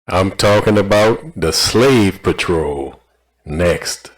I'm talking about the Slave Patrol. Next.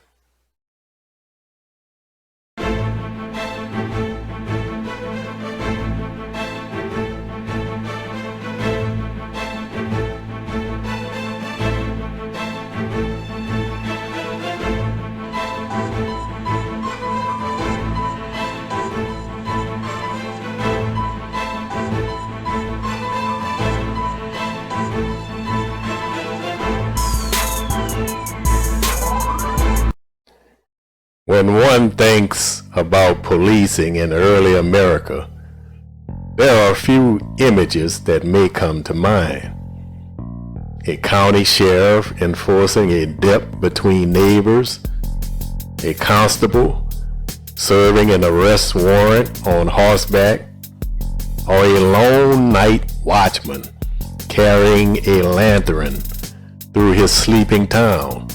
When one thinks about policing in early America, there are a few images that may come to mind. A county sheriff enforcing a debt between neighbors, a constable serving an arrest warrant on horseback, or a lone night watchman carrying a lantern through his sleeping town.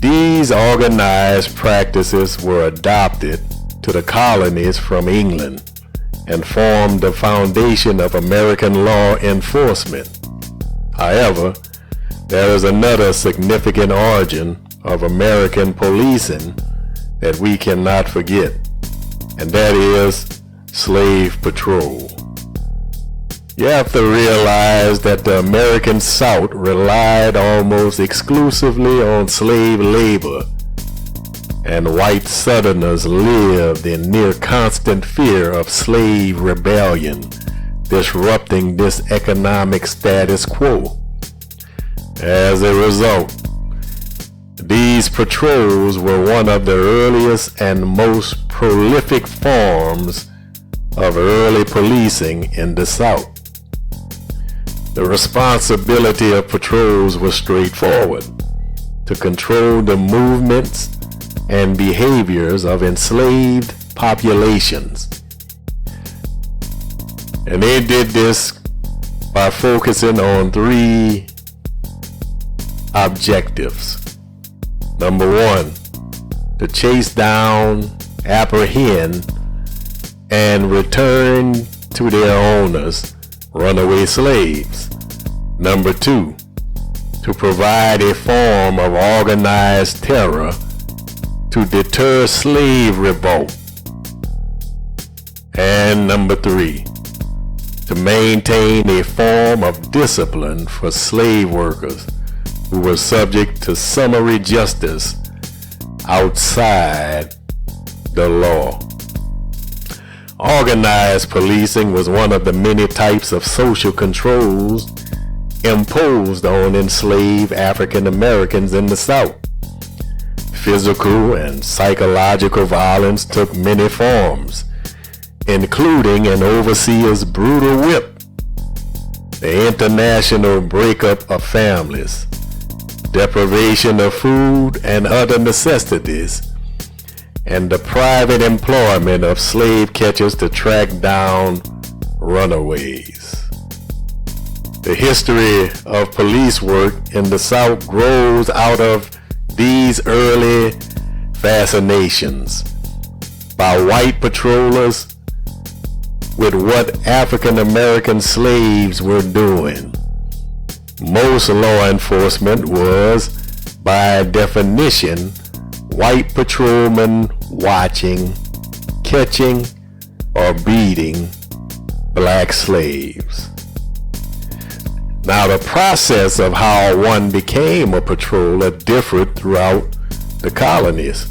These organized practices were adopted to the colonies from England and formed the foundation of American law enforcement. However, there is another significant origin of American policing that we cannot forget, and that is slave patrol. You have to realize that the American South relied almost exclusively on slave labor, and white Southerners lived in near constant fear of slave rebellion, disrupting this economic status quo. As a result, these patrols were one of the earliest and most prolific forms of early policing in the South. The responsibility of patrols was straightforward: to control the movements and behaviors of enslaved populations. And they did this by focusing on three objectives. Number one, to chase down, apprehend, and return to their owners runaway slaves. Number two, to provide a form of organized terror to deter slave revolt. And number three, to maintain a form of discipline for slave workers who were subject to summary justice outside the law. Organized policing was one of the many types of social controls imposed on enslaved African Americans in the South. Physical and psychological violence took many forms, including an overseer's brutal whip, the international breakup of families, deprivation of food and other necessities, and the private employment of slave catchers to track down runaways. The history of police work in the South grows out of these early fascinations by white patrollers with what African American slaves were doing. Most law enforcement was, by definition, white patrolmen watching, catching, or beating black slaves. Now, the process of how one became a patroller differed throughout the colonies.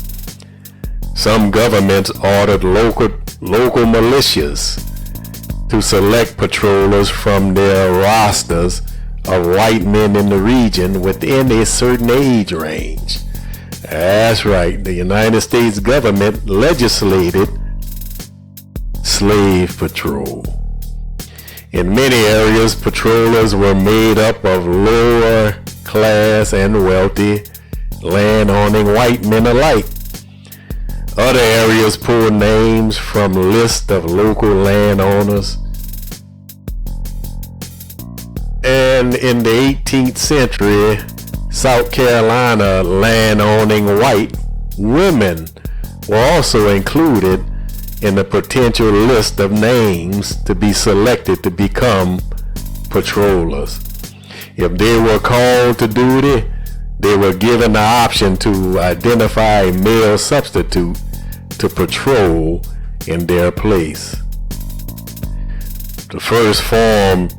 Some governments ordered local militias to select patrollers from their rosters of white men in the region within a certain age range. That's right, the United States government legislated slave patrol. In many areas, patrollers were made up of lower class and wealthy, land-owning white men alike. Other areas pulled names from lists of local landowners. And in the 18th century, South Carolina land-owning white women were also included in the potential list of names to be selected to become patrollers. If they were called to duty, they were given the option to identify a male substitute to patrol in their place. They first formed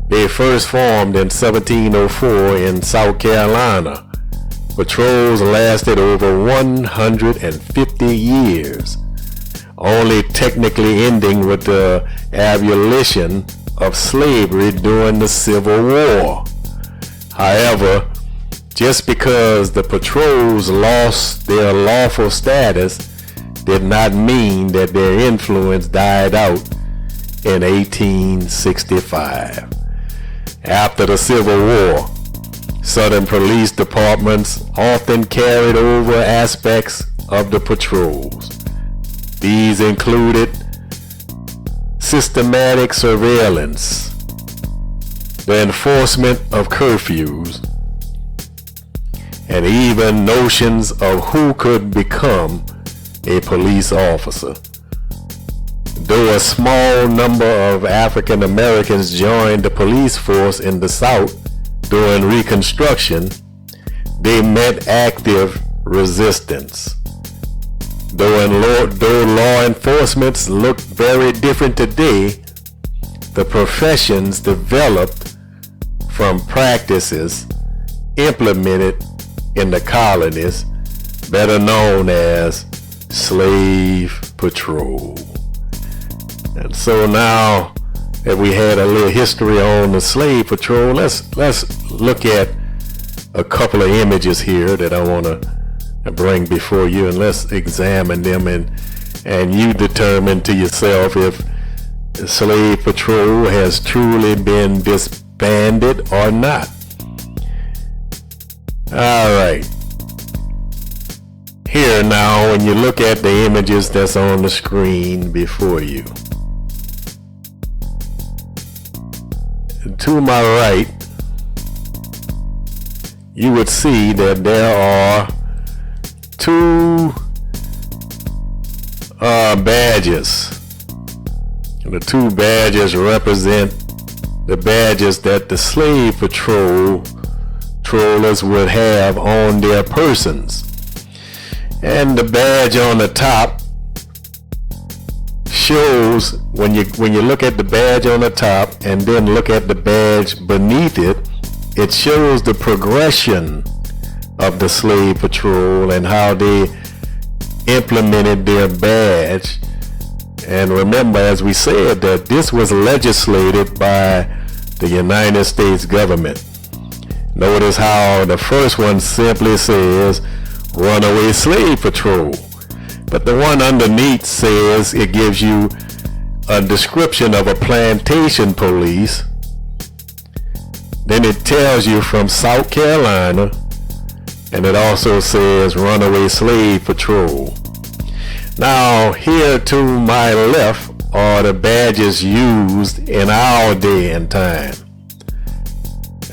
in 1704 in South Carolina. Patrols lasted over 150 years, only technically ending with the abolition of slavery during the Civil War. However, just because the patrols lost their lawful status did not mean that their influence died out in 1865. After the Civil War, Southern police departments often carried over aspects of the patrols. These included systematic surveillance, the enforcement of curfews, and even notions of who could become a police officer. Though a small number of African Americans joined the police force in the South during Reconstruction, they met active resistance. Though law enforcement look very different today, the professions developed from practices implemented in the colonies, better known as slave patrol. And so now that we had a little history on the slave patrol, let's look at a couple of images here that I want to bring before you, and let's examine them, and you determine to yourself if the slave patrol has truly been disbanded or not. All right. Here now, when you look at the images that's on the screen before you, to my right, you would see that there are two badges. The two badges represent the badges that the slave patrollers would have on their persons. And the badge on the top shows, when you look at the badge on the top and then look at the badge beneath it, it shows the progression of the slave patrol and how they implemented their badge. And remember, as we said, that this was legislated by the United States government. Notice how the first one simply says Runaway Slave Patrol, but the one underneath says, it gives you a description of a plantation police. Then it tells you from South Carolina, and it also says Runaway Slave Patrol. Now, here to my left are the badges used in our day and time.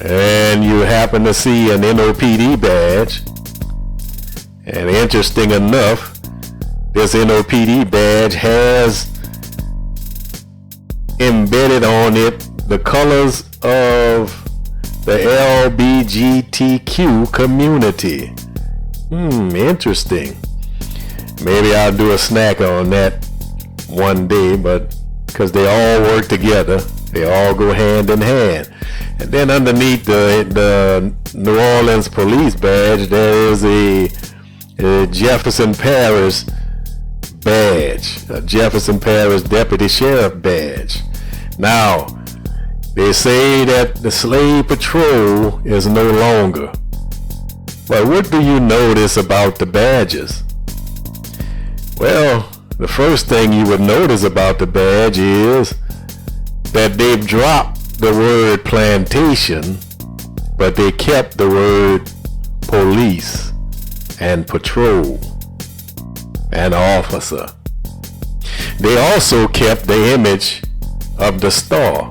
And you happen to see an NOPD badge. And interesting enough, this NOPD badge has embedded on it the colors of the LGBTQ community. Interesting. Maybe I'll do a snack on that one day, but because they all work together, they all go hand in hand. And then underneath the New Orleans police badge, there is a Jefferson Parish badge, a Jefferson Parish Deputy Sheriff badge. Now, they say that the slave patrol is no longer. But what do you notice about the badges? Well, the first thing you would notice about the badge is that they've dropped the word plantation, but they kept the word police and patrol and officer. They also kept the image of the star.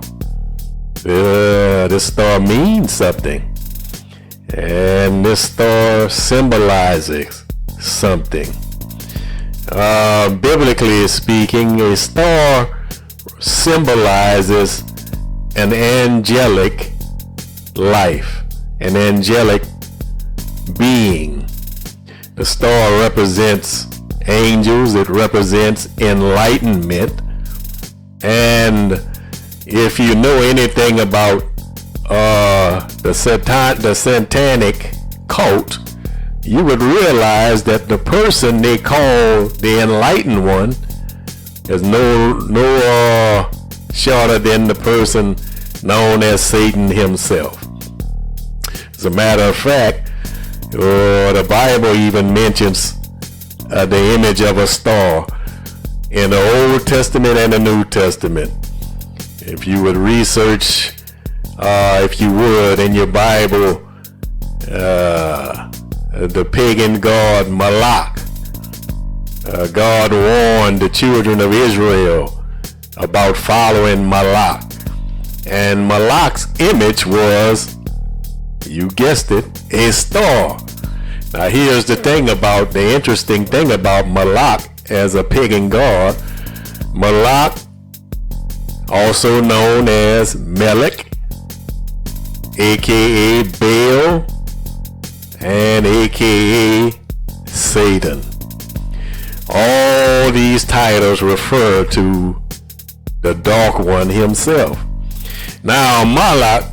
This star means something, and this star symbolizes something. Biblically speaking, a star symbolizes an angelic life, an angelic being. The star represents angels, it represents enlightenment. And if you know anything about the satanic cult, you would realize that the person they call the enlightened one is no shorter than the person known as Satan himself. As a matter of fact, the Bible even mentions the image of a star in the Old Testament and the New Testament. If you would research, if you would, in your Bible, the pagan god Malak. God warned the children of Israel about following Malak. And Malak's image was, you guessed it, a star. Now here's the interesting thing about Malak as a pagan god. Malak, also known as Melech, aka Baal, and aka Satan. All these titles refer to the Dark One himself. Now Malak,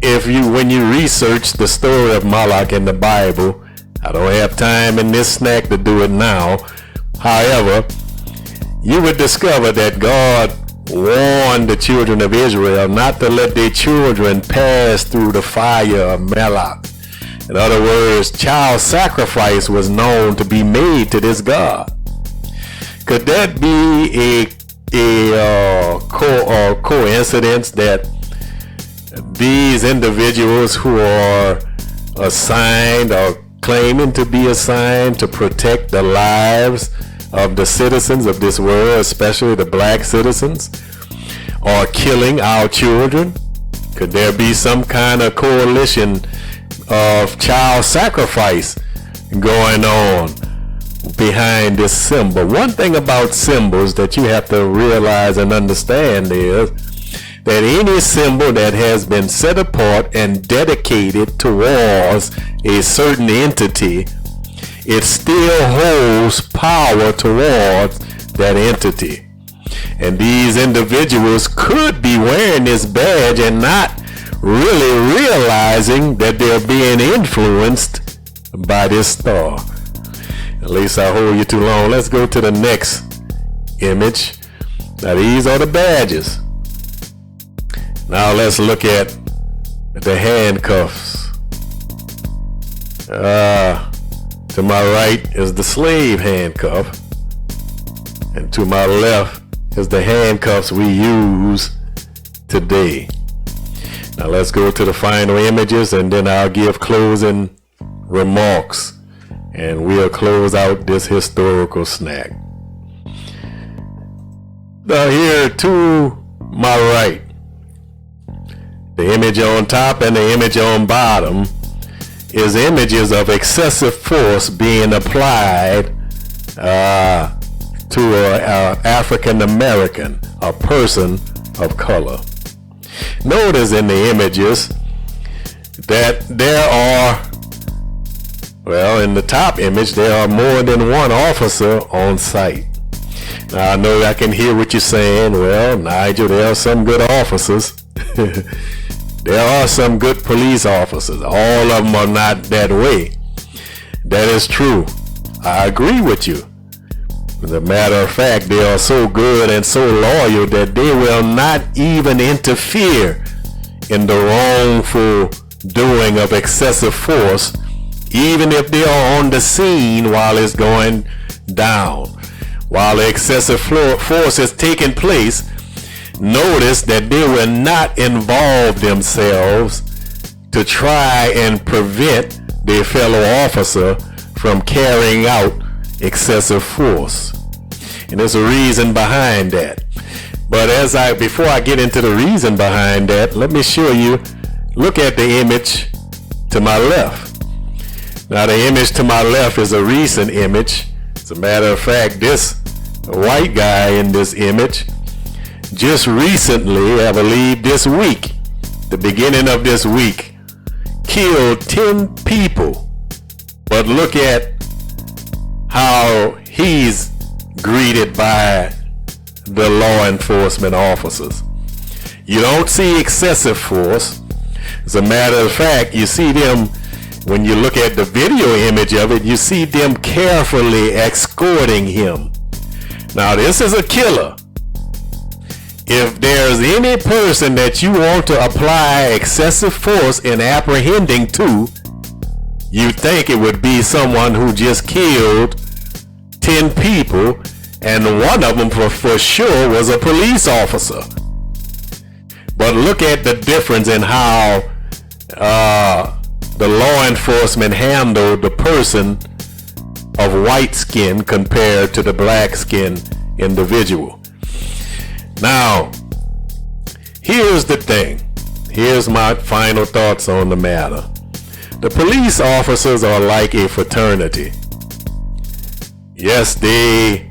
when you research the story of Malak in the Bible, I don't have time in this snack to do it now. However, you would discover that God warned the children of Israel not to let their children pass through the fire of Malak. In other words, child sacrifice was known to be made to this god. Could that be a coincidence that these individuals who are assigned or claiming to be assigned to protect the lives of the citizens of this world, especially the black citizens, are killing our children? Could there be some kind of coalition of child sacrifice going on behind this symbol? One thing about symbols that you have to realize and understand is that any symbol that has been set apart and dedicated towards a certain entity, it still holds power towards that entity. And these individuals could be wearing this badge and not really realizing that they're being influenced by this star. At least I hold you too long. Let's go to the next image. Now these are the badges. Now let's look at the handcuffs. To my right is the slave handcuff, and to my left is the handcuffs we use today. Now let's go to the final images, and then I'll give closing remarks, and we'll close out this historical snack. Now here to my right, the image on top and the image on bottom is images of excessive force being applied to an African American, a person of color. Notice in the images that there are, in the top image, there are more than one officer on site. Now I know I can hear what you're saying. Well, Nigel, there are some good officers. There are some good police officers. All of them are not that way. That is true. I agree with you. As a matter of fact, they are so good and so loyal that they will not even interfere in the wrongful doing of excessive force, even if they are on the scene while it's going down. While the excessive force is taking place, notice that they will not involve themselves to try and prevent their fellow officer from carrying out excessive force. And there's a reason behind that. But before I get into the reason behind that, let me show you, look at the image to my left. Now the image to my left is a recent image. As a matter of fact, this white guy in this image just recently, I believe this week, the beginning of this week, killed 10 people. But look at how he's greeted by the law enforcement officers. You don't see excessive force. As a matter of fact, you see them, when you look at the video image of it, you see them carefully escorting him. Now, this is a killer. If there's any person that you want to apply excessive force in apprehending to, you think it would be someone who just killed 10 people, and one of them for sure was a police officer. But look at the difference in how the law enforcement handled the person of white skin compared to the black skin individual. Now, here's the thing. Here's my final thoughts on the matter. The police officers are like a fraternity. Yes, they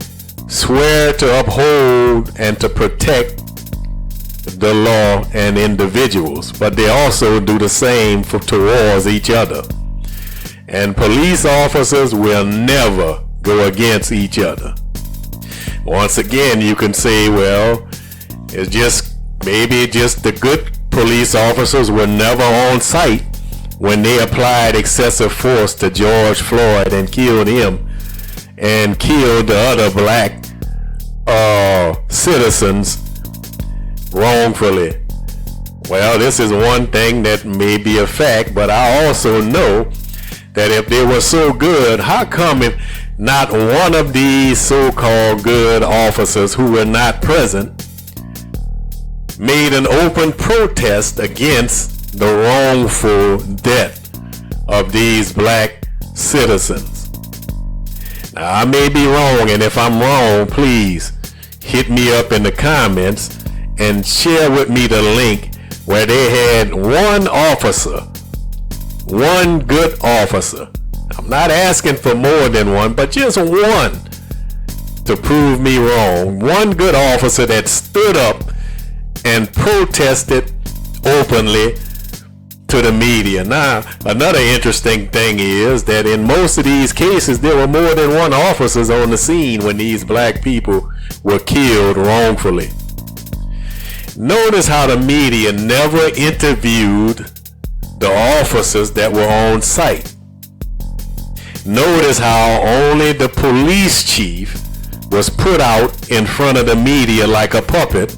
swear to uphold and to protect the law and individuals, but they also do the same towards each other. And police officers will never go against each other. Once again, you can say, well, it's just maybe just the good police officers were never on site when they applied excessive force to George Floyd and killed him and killed the other black citizens wrongfully. Well, this is one thing that may be a fact, but I also know that if they were so good, how come if not one of these so-called good officers who were not present made an open protest against the wrongful death of these black citizens? Now, I may be wrong, and if I'm wrong, please hit me up in the comments and share with me the link where they had one officer, one good officer. I'm not asking for more than one, but just one to prove me wrong. One good officer that stood up and protested openly to the media. Now, another interesting thing is that in most of these cases, there were more than one officers on the scene when these black people were killed wrongfully. Notice how the media never interviewed the officers that were on site. Notice how only the police chief was put out in front of the media like a puppet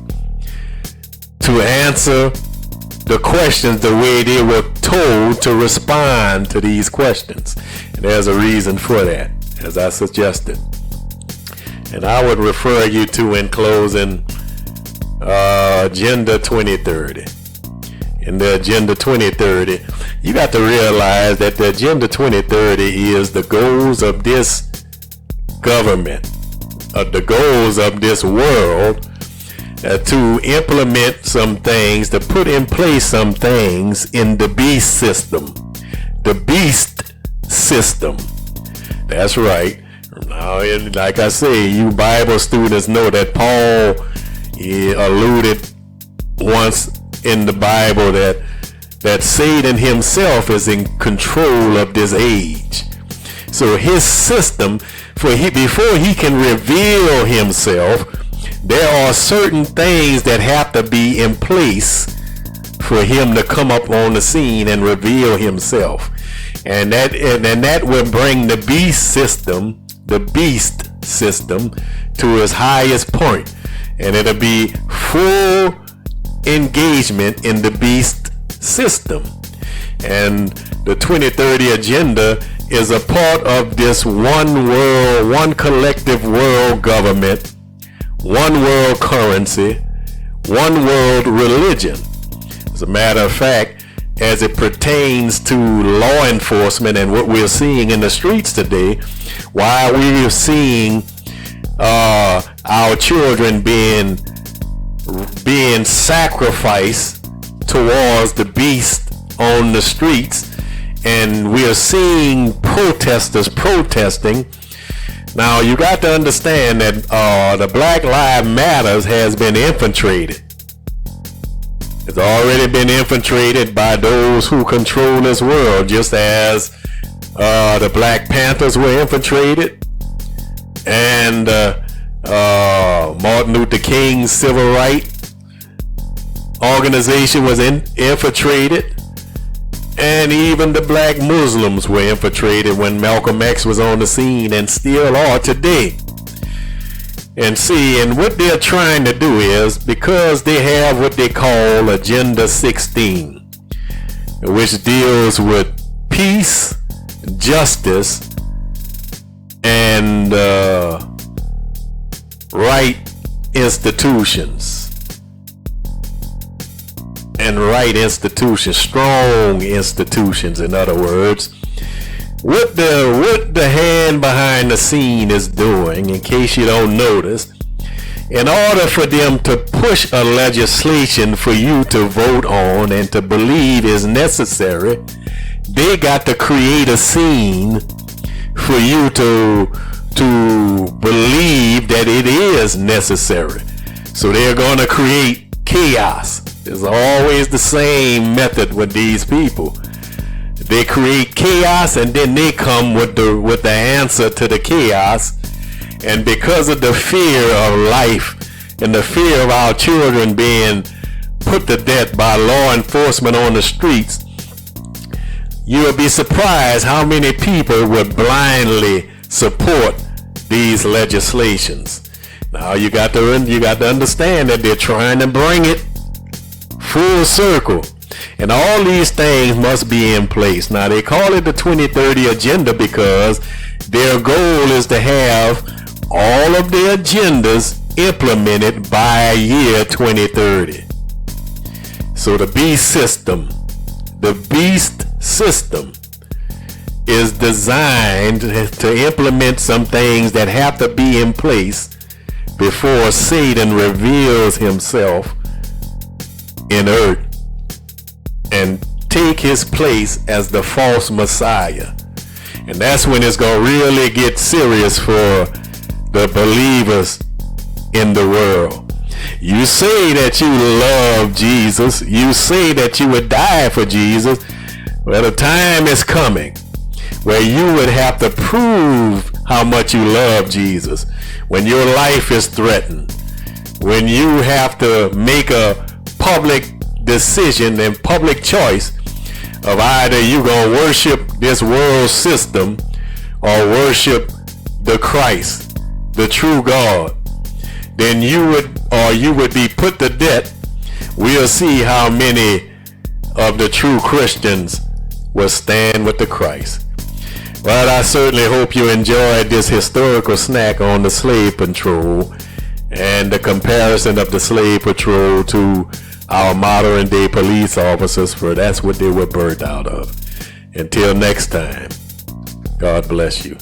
to answer the questions the way they were told to respond to these questions. And there's a reason for that, as I suggested. And I would refer you to, in closing, Agenda 2030. In the Agenda 2030, you got to realize that the Agenda 2030 is the goals of this government, the goals of this world, to implement some things, to put in place some things in the beast system. The beast system. That's right. Now, like I say, you Bible students know that Paul alluded once in the Bible that Satan himself is in control of this age. So his system, before he can reveal himself, there are certain things that have to be in place for him to come up on the scene and reveal himself. And that will bring the beast system to its highest point. And it'll be full engagement in the beast system. And the 2030 agenda is a part of this one world, one collective world government, one world currency, one world religion. As a matter of fact, as it pertains to law enforcement and what we're seeing in the streets today, while we're seeing our children being sacrificed towards the beast on the streets, and we're seeing protesters protesting. Now, you got to understand that the Black Lives Matter has been infiltrated. It's already been infiltrated by those who control this world, just as the Black Panthers were infiltrated, and Martin Luther King's civil rights organization was infiltrated, and even the black Muslims were infiltrated when Malcolm X was on the scene, and still are today. And see, and what they're trying to do is, because they have what they call Agenda 16, which deals with peace, justice, and right institutions. And right institutions, strong institutions, in other words. What the hand behind the scene is doing, in case you don't notice, in order for them to push a legislation for you to vote on and to believe is necessary, they got to create a scene for you to believe that it is necessary. So they're going to create chaos. It's always the same method with these people. They create chaos, and then they come with the answer to the chaos. And because of the fear of life and the fear of our children being put to death by law enforcement on the streets, you'll be surprised how many people would blindly support these legislations. Now you got to understand that they're trying to bring it full circle, and all these things must be in place. Now they call it the 2030 agenda because their goal is to have all of their agendas implemented by year 2030. So the beast system is designed to implement some things that have to be in place before Satan reveals himself in earth and take his place as the false Messiah. And that's when it's going to really get serious for the believers in the world. You say that you love Jesus, you say that you would die for Jesus, well, the time is coming where you would have to prove how much you love Jesus, when your life is threatened, when you have to make a public decision and public choice of either you gonna worship this world system or worship the Christ, the true God. Then you would be put to death. We'll see how many of the true Christians will stand with the Christ. Well, I certainly hope you enjoyed this historical snack on the slave patrol and the comparison of the slave patrol to our modern day police officers, for that's what they were birthed out of. Until next time, God bless you.